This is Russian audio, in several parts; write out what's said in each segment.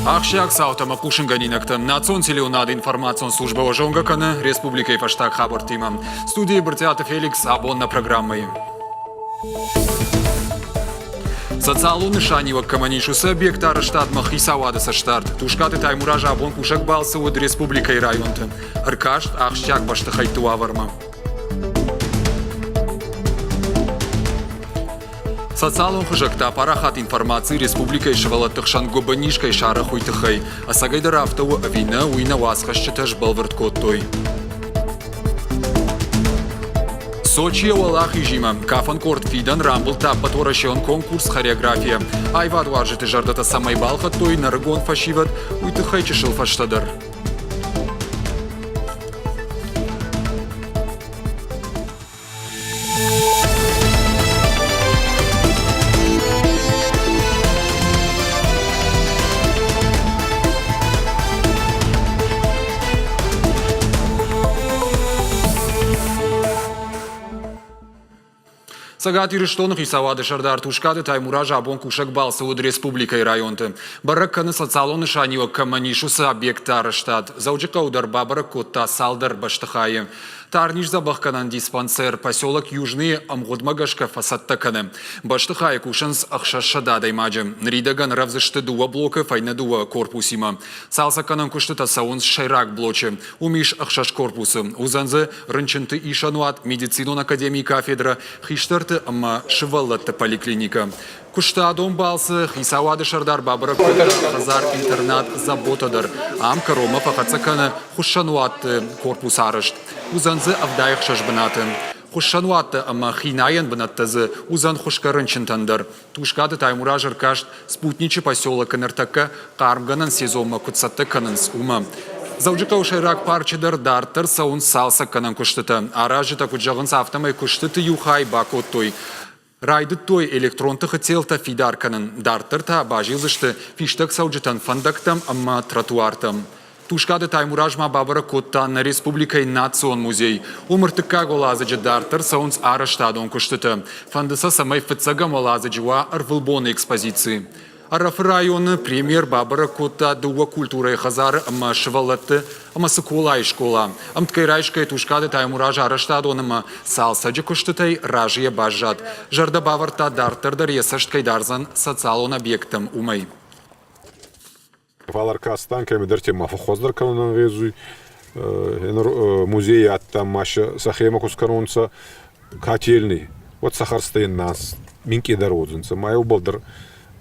Ахшак саутама Пушинганинакта национ телеунады информацион служба ожонгаканы республикой фаштаг хабар тимам. Студии Бартиата Феликс абонна программой. Социалуны шанива каманишусы объекта штат Махисавада со штарт. Тушкаты таймуража абон кушак балсы от республикой районты. Аркашт ахшак баштахайту аварма. Социалун хыжакта парахат информации республика ишвалаттых шангобанишкай шара хуйтыхай. Асагайдар автову авина уйна васхашчаташ балвард коттой. Сочи Олах режима. Кафан корт фидан рамбл тап баторашион конкурс хореография. Айвад варжите жардата самай балхат той наргон фашиват уйтыхай чешил фаштадар. Сагати рештонах и савады шардар тушкады таймуража абон кушак балсы от республикой районты. Баракканы социалоны шанива каманишусы объекта араштат. Заучика удар бабара котта салдар баштахайы. Тарниш забахканан диспансер поселок Южный Амгодмагашка фасаттаканы. Баштахайы кушанс ахшашада даймаджи. Нридаган равзышты дуа блока файна дуа корпусима. Салсаканан куштыта саунс шайрак блочи. Умиш ахшаш корпусы. Узанзы рынчынты ишануат медицинон академии кафедра хиштарты ама шываллатты поликлиника. Кушта дом балсы, хисавады шардар бабара хазар интернат заботадар. Ам карома пахацаканы хушануатты корпус арышт. Узанзы авдайх шашбанаты. Хушануатты ама хинаян банаттазы узан хушкарынчынтандар. Тушкады таймуражар кашт спутничи поселок Канартака кармганан сезома куцатты кананс ума. Заучика ушайрак парчидар дартыр саун салса канан куштыты. Аражита куджағын сафтамай куштыты юхай бакоттой. Райды той электронты хотелта фидарканын дартырта бажилзышты фиштак сауджитан фандактам амма тротуартам. Тушкады таймуражма бабара котта на республикай национ музей. Умыртыкка голазыджы дартыр саунс араштадон куштыты. Фандыса самай фыцагам олазыджыва арвылбоны экспозиции. Араф районы премьер бабара котта дуа культура и хазары ама швалатты ама сыкола и школа. Амткай райшкай тушкады таймуража араштадон ама салсаджы куштытай ражия бажат. Жарда баварта дартырдар есашткай дарзан социалон объектам умай. Валарка станками дартема фохоздар канонан везуй. Музей аттам маша сахема кускаронца котельный. Вот сахарстейн нас минки дородзинца. Мая убалдар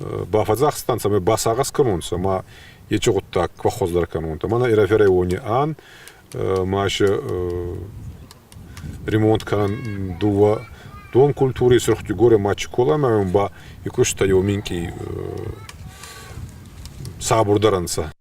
Бафазахстан саме басагас канунса, ма ечогутта квахоздар канунта. Мана ираферайони ан, маша ремонт кан дува дом культуры срухти горе мачи кола, ба икушта йоминки сабурдаранса.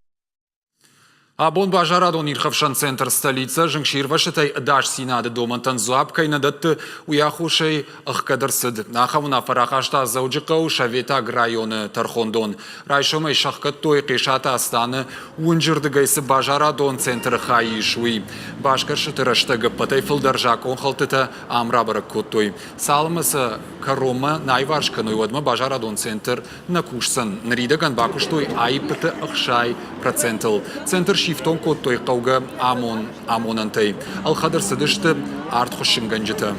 Абон бажарадон ирхавшан центр столица, жыңширвашытай даш синады домантан зуапкай надатты уяхушай ахкадарсыд. Нахавна фарахашта зауджикау шавета районы тархондон. Райшомай шахкат той кишата астаны унжырдыгайсы бажарадон центр хаи шуи. Башкаршыты раштага патай фылдаржак онхалтыта амрабарак коттой. Салмасы карома найваршканой одма бажарадон центр накушсан. Нридаган бакуштой айпыты ахшай процентл. Центр шифтон коттой қауға амонантай. Алхадыр сыдышты арт хушынганжыты.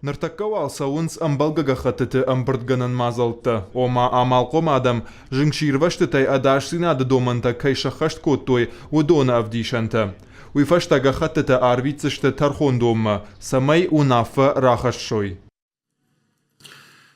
Нартаккавал сауынс амбалгага хатыты амбырдганан мазалты. Ома амалқом адам жыңширваштытай адаш синады доманта кайшахашт коттой удона авдишанта. Уйфаштага хатыты арвицышты тархон дома. Самай унафа рахашшой.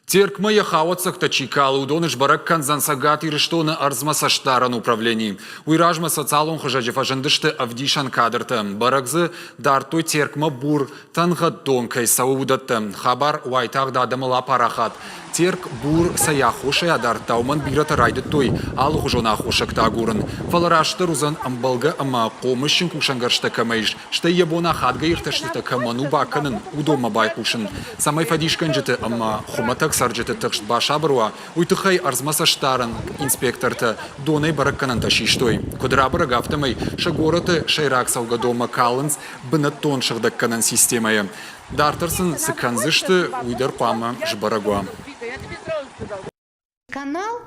Терк моя хавацак тачикал удоныш барак канзан сагат и рештона арзмаса штаран управлений. Уйражма социалон хожаджи фажандышты авдишан кадрты. Баракзы дартой теркма бур тангадон кай саудатты. Хабар уайтаг дадамыла парахат. Терк бур саяхушай адар тауман бирата райды той. Ал хужона хушак тагурын. Фаларашты рузан амбалга ама комышын кушангаршта камайш. Шта ебона хадга ирташтыта каману баканын удома байкушын. Самай фадишканжыты ама хуматак сарджыты тыкшт башабруа. Уйтыхай арзмаса штаран инспекторты донай баракканан ташиштой. Кудрабыра гафтамай шагораты шайрак сауга дома калынс бынаттон шагдакканан системая. Дартарсын сыканзышты уйдар пама жбарагуа. Канал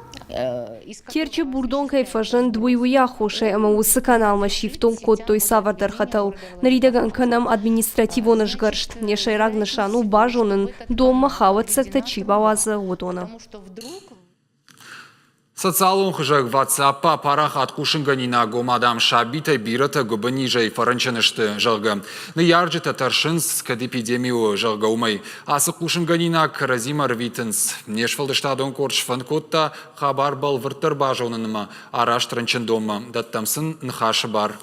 Керчи бурдон кайфажан дуйуя хоше ама усы канал машифтон код той савардар хатал. Наридаган канам административон жгаршт. Нешайраг нышану бажонын дома хават сактачи баваза одона. Социалон хыжак WhatsApp-а парах откушинганина гомадам шабитай бирата губанижай фаранчанышты жалга. На ярджета таршинс кад эпидемию жалга умай. Асы кушинганина каразима рвитенс. Нешфалдыштадон корч фанкотта хабар бал выртыр бажоныныма араш транчын дома. Даттамсын нхашы бар.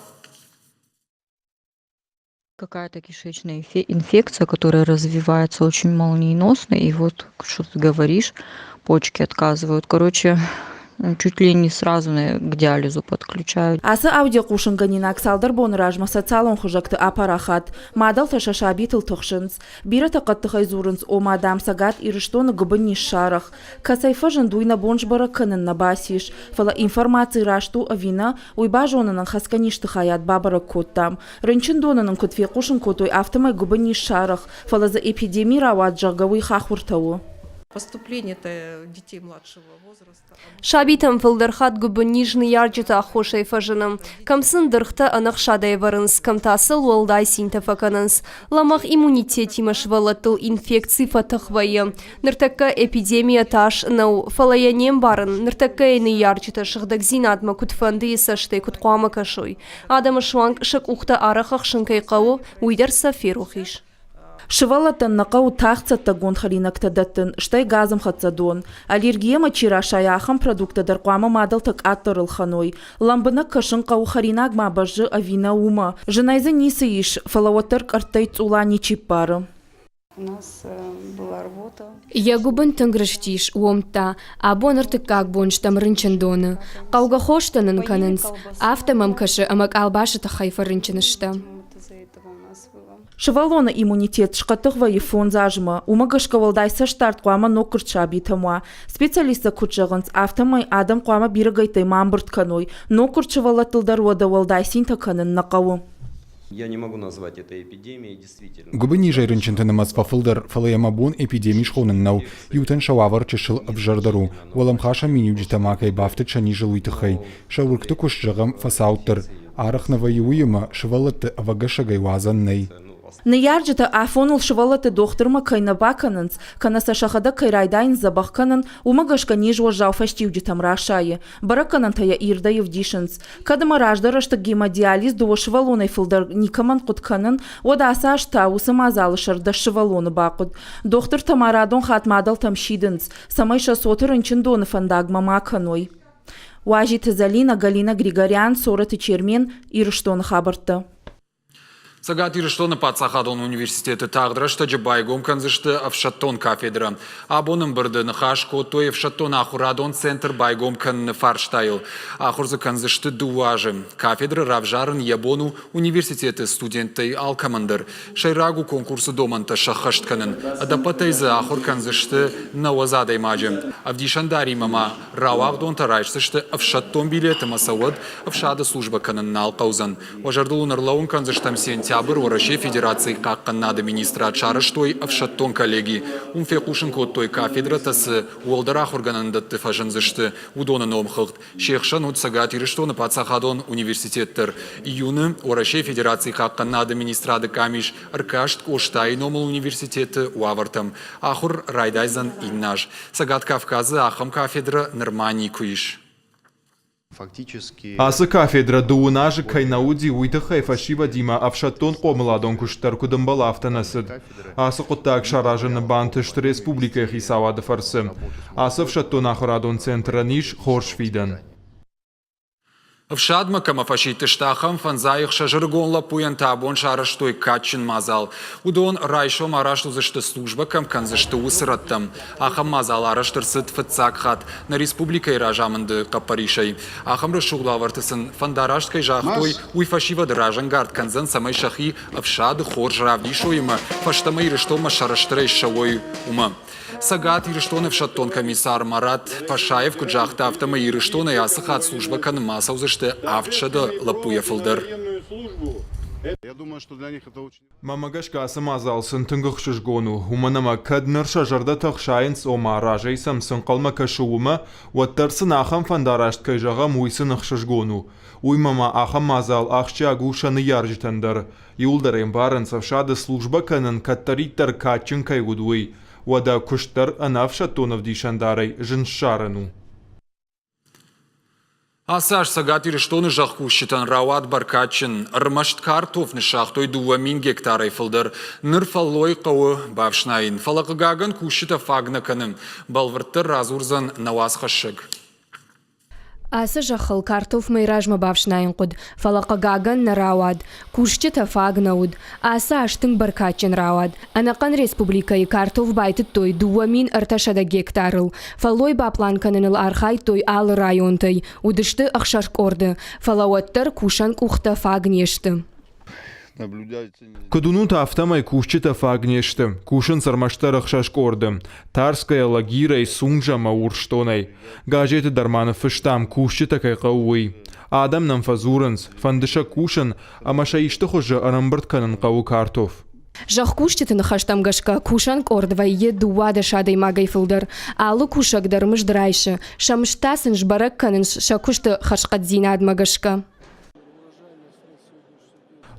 Какая-то кишечная инфекция, которая развивается очень молниеносно, и вот что ты говоришь, почки отказывают. Короче, чуть ли не сразу к диализу подключают. Асы аудио кушынганина аксалдар бонражма социалон хужакты апарахат. Мадал ташашабитл тохшинс. Бирата каттыхай зурынс о мадам сагат ирыштоны губын шарах. Касайфажын дуйна бонжбара кынын набасиш. Фала информации рашту авина уйбажонының хаскаништı хаят бабара коттам. Рынчын донының кутфе кушын котой автомай губын шарах. Фала за эпидемия рават жагавый хахуртау. Поступление-то детей младшего возраста. Шабитам фылдырхат губы нижний ярджета ахошай фажыным. Камсын дырхта анах шадай варынс, камтасыл уалдай синтафаканынс. Ламах иммунитет имаш валатыл инфекции фатахвайы. Ныртакка эпидемия таш нау фалаянем барын. Ныртакка эйны ярджета шыхдак зинатма кутфанды есаштай куткуама кашой. Адамы шванг шык ухта арахах шынкай қау уйдар сафир ухиш. Шывалатын нақау тақцатта гонхаринактадатын, штай газым хатсадон. Аллергия мачирашаяхам продуктадар қуама мадалтак аттырыл ханой. Ламбына кашын қау харинаг мабажы авина ума. Жынайзы нисы иш, фалауаттар картай цула ничип бары. у нас была работа. Я губен танграштиш уомта, а бонарты как бонштам рынчандона. Кауга хоштанын канынс, автомам кашы амак албашы тахайфа рынчанышта. Шывалона иммунитет шкатыгва и фон зажма. Умагашка валдайса штарт қуама нокырча битамуа. Специалиста кучагынс автомай адам қуама бирагайтай мамбырт каной. Нокырча валатылдар вада валдайсин таканын нақау. Я не могу назвать это эпидемией, действительно. Губы ниже рынчентенымас фафылдар фалаямабун эпидемий шхоныннау. Ютен шававар чешил обжардару. Валамхаша минюджитамакай бафты чани жилуйтыхай. Шауркты кушжагам фасауттыр. Арахнава юйыма шывалатты авагашагай вазаннай. Неярджета афонул шывалаты дохтырма кайна баканынс, канаса шахада кайрайдайн забахканын, умагашка нижва жауфаштивджитам рашае. Бараканан тая ирда евдишынс. Кадыма раждарашта гемодиализ дуо шывалонай фылдар никаман кутканын, ода асаш таусы мазалышар да шывалоны бақуд. Дохтыр тамарадон хатмадал тамшидынс, самайша сотыр инчин доны фандагма маканой. Уажиты Залина Галина Григорян, Сораты Чермен, Ирыштон хабарты. Сагат Ирыштоны Пацахадон университеті тағдырашты жыбайгом канзышты Авшаттон кафедра. Абоным бірді нұхаш котой Авшаттон Ахурадон центр байгом канны фарштайыл. Ахурзы канзышты дуажы. Кафедра равжарын ябону университеті студенттай алкамандыр. Шайрагу конкурсы доманта шахашт канын. Адапатайзы ахур канзышты науазадай мажы. Авдишандари мама рауағдон тарайшсышты Авшаттон билеті масауад Авшады служба канын налқаузан. Важардылын ырлауын канзыштам сентябрь Российской Федерации какканнады министра чарыштой Авшаттон коллеги. Умфекушин код той кафедра тасы уолдарах органандатты фажынзышты удонын омхылт. Шехшан утсагат Ирыштоны Пацахадон университеттер. Июны Российской Федерации какканнады министрады камиш аркашт коштай номал университеты уавартам. Ахур райдайзан иннаж. Сагат Кавказы ахам кафедра нормани куиш. Асы кафедра дуунажы кайнауди уйтыхай фашива дима Авшаттон қомыладон күштар күдімбал автонасыд. Асы құттак шаражыны бантышты республика хисавады фарсы. Асы Авшаттон Ахурадон центраниш хоршфидан. Вшадма камафашиты штахам фанзаих шажыргон лапуян табон шараштой качын мазал. Удон райшо марашту зашты служба кам канзашты усыраттам. Ахам мазал араштырсыт фыцакхат на республикой ражамынды капаришай. Ахам рашуглавартысын фандарашткай жахтой уйфашива дражангард канзан самай шахи авшады хорж равдишойма фаштамай рыштома шараштырай шавой ума. Сагат Ирыштоны Авшаттон комиссар Марат Пашаев куджахта автома Ирыштоны ясыхат служба каны масаузышты авчады лапуя фылдыр. Я думаю, что для них это очень... Мамагаш касамазал сынтынгых шишгону, уманама кадныр шажарда тахшайнс ома ражей самсын қалма кашуыма, уаттарсын ахам фандарашт кайжаға муйсын шишгону. Уймама ахам мазал ахча агушаны яржитандар. Юлдарем барын савшады служба канын каттариттар качын кайгудуй. Уада куштар анавша тонов дишандарай жыншарану. Асаш сагатир штоны жахкушитан рават баркачин рмашт картоф нишахтой 2 гектарай фылдыр нырфаллой қауы бавшнайын. Фалақығагын кушита фагнаканым балвырттыр разурзан наваз хашыг. Асы жахыл картоф майражма бавшнайын құд, фалақығагын наравад, кушчета фагнауд, асы аштың баркачин равад. Анақан республикай картоф байты той 2 арташада гектарыл. Фалой бапланканыныл архай той алы районтай, удышты ақшашк орды, фалауаттар кушан кухта фагнешты. Кадуну тафтамай кушчета фагнешты, кушын сармаштар ақшашк орды. Тарская лагирай сунжама урштонай. Гажеты дарманы фыштам кушчета кайқауый. Адам нам фазуранс, фандыша кушын, амаша ишты хожы арамбыртканын қау картоф. Жах кушчетын хаштамгашка кушан кордвай едуада шадай магай фылдыр. Алу кушак дармыш драйшы, шамштасын жбарак канын шакушты хашқадзина адмагашка.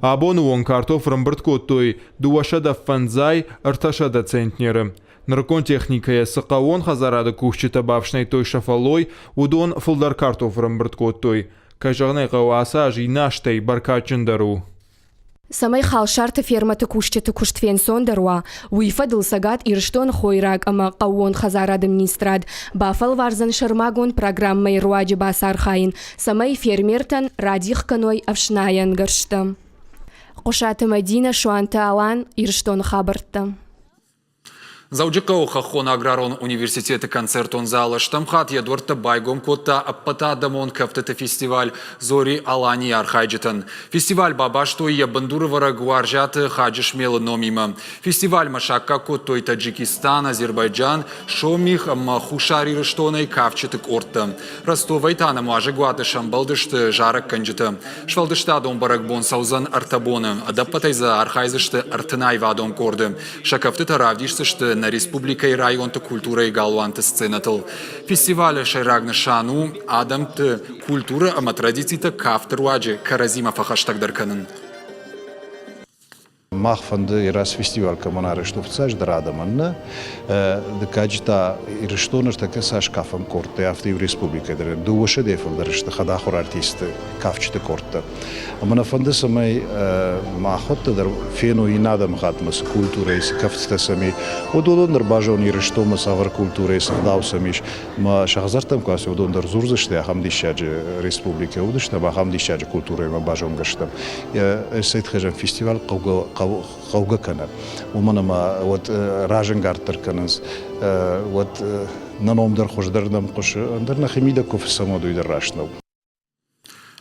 Абону он картоф рамбыртко той дуашада фанзай арташада центнеры. Наркон техникая сақауон хазарады кушчета бавшнай той шафалой удон фылдар картоф рамбыртко той. Кажағнай қауаса жинаштай баркачындару. Самай халшарты ферматы кушчеты куштфен сондаруа, уйфадыл сагат ирштон хойрак ама қауон хазар администрад, бафал варзан шармагон программай руаджи басархайын, самай фермертан радих каной авшнаян гарштам. Қошаты Мадина шуанта алан ирштон хабартта. Зауджикау хахон аграрон университеты концертон зала штамхат едворта байгом кота аппата дамон кафтата фестиваль зори алани архайджитан. Фестиваль бабаштой я бандуровара гуаржаты хаджишмела номима. Фестиваль машакка котой Таджикистан, Азербайджан, шомих махушари рыштоной кавчатык орта. Ростовай тана мажи гуаты шамбалдышты жарак канджита. Швалдышта дом баракбон саузан артабона. Адаппатайза архайзышты артынай вадом корды. Шакафтыта равдишсышты на республикой районта культура и галуанта сценатыл. Фестиваль шайрагна шану, адамты культура ама традицита кафтруаджи каразима фахаштагдарканын. Махфанды ирас фестиваль коммунары штуфцаж драдаманна, декаджта ирштонаш така саш кафам корте авто в республика дре душе дефал дрешта хадахор артисты кафчты корте. Амана фанды самай махотта дар фено и надам хатмас культура из кафта сами удолон дар бажон ирштома савар культура из даусамиш ма шахзартам каси удон дар зурзаште хамдишаж республика удышта ба хамдишаж культура ма бажон гаштам. Я эсет хажан фестиваль قوقة كنا ومنما وات راجن قارتر كناس وات ننوم در خوش دردم قش درنا خميدة كوف السماء يدر راشنو.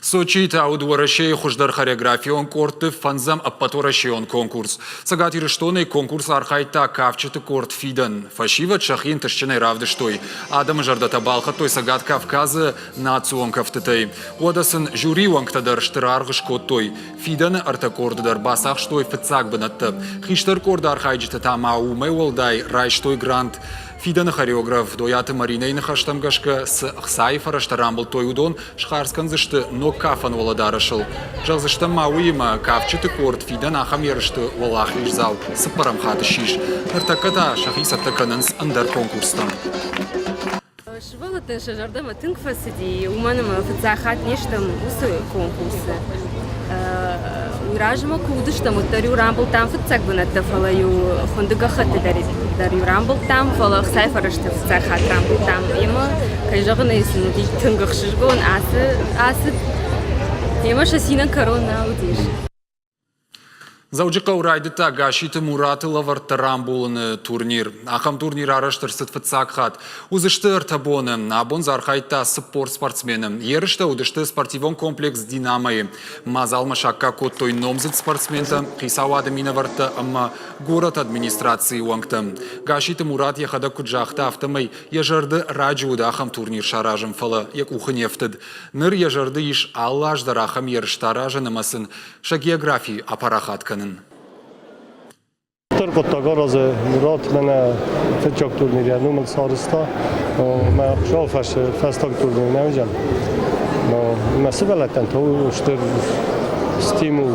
Сочи тауд ворашей хуждар хореографион корты фанзам аппаторашион конкурс. Сагати рештоный конкурс архайта кавчаты корт фидан. Фашива чахин ташченай равдыштой. Адам жардата балха той сагат Кавказа национ кавтытай. Одасын жюри уанктадар штыраргыш коттой. Фидан артакордадар басах штой фицак бынатты. Хиштар корда архайджита тама умай волдай райштой грант. Фидан хореограф дояты Маринейны хаштамгашка с Хсайфара штарамбл той удон шхарскан зашты но кафан воладарашыл. Жалзашты мауима кавчыты корт фидан ахам ярышты волах зал с парамхаты шиш. Артаката шахисатты канынс андар конкурстан. Швалатын шажардама тынкфасыди уманыма фицахат нештам усы конкурсы. Уражма кудыштам утарю рамбл там фицак бынатты фалаю хондыгахаты дарю рамбл там фалах сайфарышты фицахат рамбл там ема кайжагына исыны ди тынгахшыжгон асы ема шасинан корона удиш. Заужыққа урайдыта гашиты мураты лаварттарам болыны турнир. Ахам турнир араштыр сытфытсак хат. Узышты ыртабоны, абон зархайта спортсмены. Ерышты удышты спортивон комплекс Динамайы. Мазалма шакка коттой номзыт спортсмента, хисавады минаварты, амма город администрации уангты. Гашиты мурат ехада куджахта автомай, ежарды раджуды ахам турнир шаражым фалы, як ухынефтыд. Ныр ежарды иш аллаждар ахам ерыштаражы намасын, ша географии апарахатканы. Kottagar az Murat mene fetjak turnirja numel sarista, ma sjálfas festag turnir nevjam. No, ma szöveleten tó stör stimul,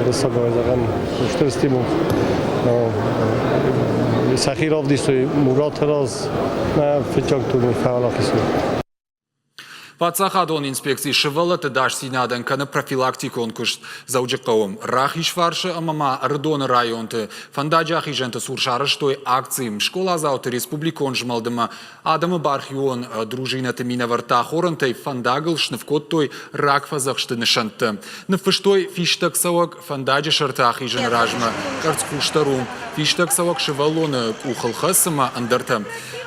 reszagajzagam, stör stimul. No, Sakhirov disztő Murat az ma fetjak turnir fealakiszú. Пацахадон инспекции шевала тедаш синаден кана профилактикон кушт заужықауым. Рахиш фаршы амама рдон районты. Фандаджахи женты суршарыш той акциям. Школа зауты республикон жмалдыма. Адамы бархион дружинаты минаварта хорынтай фандагыл шнывкот той ракфазахшты нышанты. Нфыштой фиштак савак фандаджи шартахи жен ражма. Карцкуштарум. Фиштак савак шевалоны кухалхасыма андырты.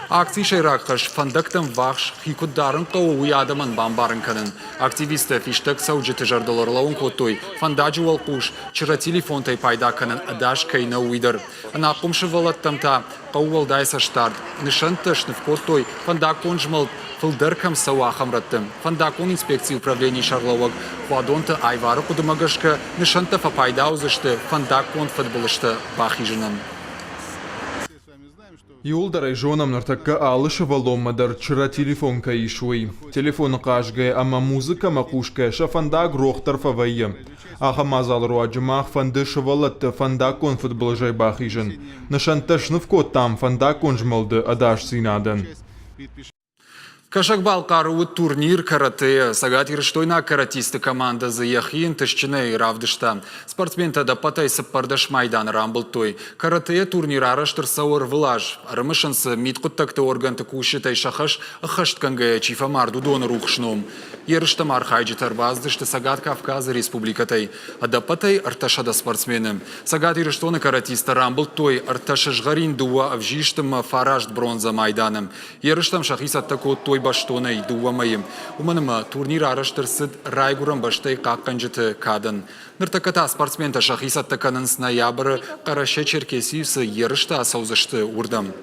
Акции шайракхаш фандактам вахш хикударан кау уядаман бамбаран канан. Активисты фиштак сауджиты жардаларлаун котой фандаджу алкуш чира телефонтай пайда канан адаш кайна уидар. Анапум шевалаттамта кау дайса штарт. Нышанташ котой фандакон жмал филдеркам сауахам раттым. Фандакон инспекции управления шарлавак вадонта айвары кудымагашка нышанта фапайда узышты фандакон футболышты бахижинан. Юлдарай жонам нартакка алышы валомадар чыра телефон кайшуй. Телефон қашгай, ама музыка мақушка шафанда грохтар фавайы. Аха мазал руаджимах фанды шывалатты фандакон футболжай бахижын. Нашанташнывко там фандакон жмалды адаш синадын. Кашакбал каруы турнир карате, сагат ирштойна каратисты команда заехин тышчыны равдышта. Спортсмента да патай саппардаш майдан рамбыл той. Карате турнир араштыр сауыр вылаж. Арымышынсы миткуттакты органты кушытай шахаш ахаштканга чифамарду донор ухшном. Ерыштам архайджитар баздышты сагат Кавказа республикатай. А да патай арташада спортсмены. Сагат ирштойна каратиста рамбыл той арташашгарин дуа авжиштым фаражд бронза майданым. Ерыштам шахисат такот той баштонай дуамайым. Уманыма турнир араштырсыд райгурам баштай қаққанжыты кадын. Ныртаката спортсмента шахисатты канын ноябры Қараша Черкесиюсы ерышты асаузышты урдам.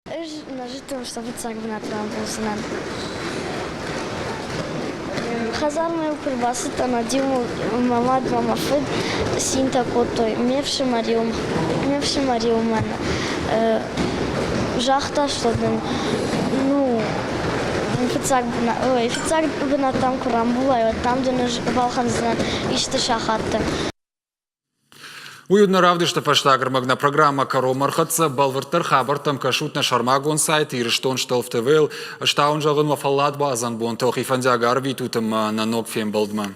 Нажитым, что выцак бы на трамбусынан. Хазармы укрбасы танадиму мамад мамафыд синта котой. Мевши мариум жахта что-то, ну, офицер бы на там курамбула, там где наш балхан знает, ишты шахатты. Уютно равдышты фаштагрмагна программа Каромархатса балвартар хабартам кашутна шармагон сайт ирштон шталф ТВЛ, штаун жагын вафаллат базан бон тохи фандягарви тутам на ног фем балдма.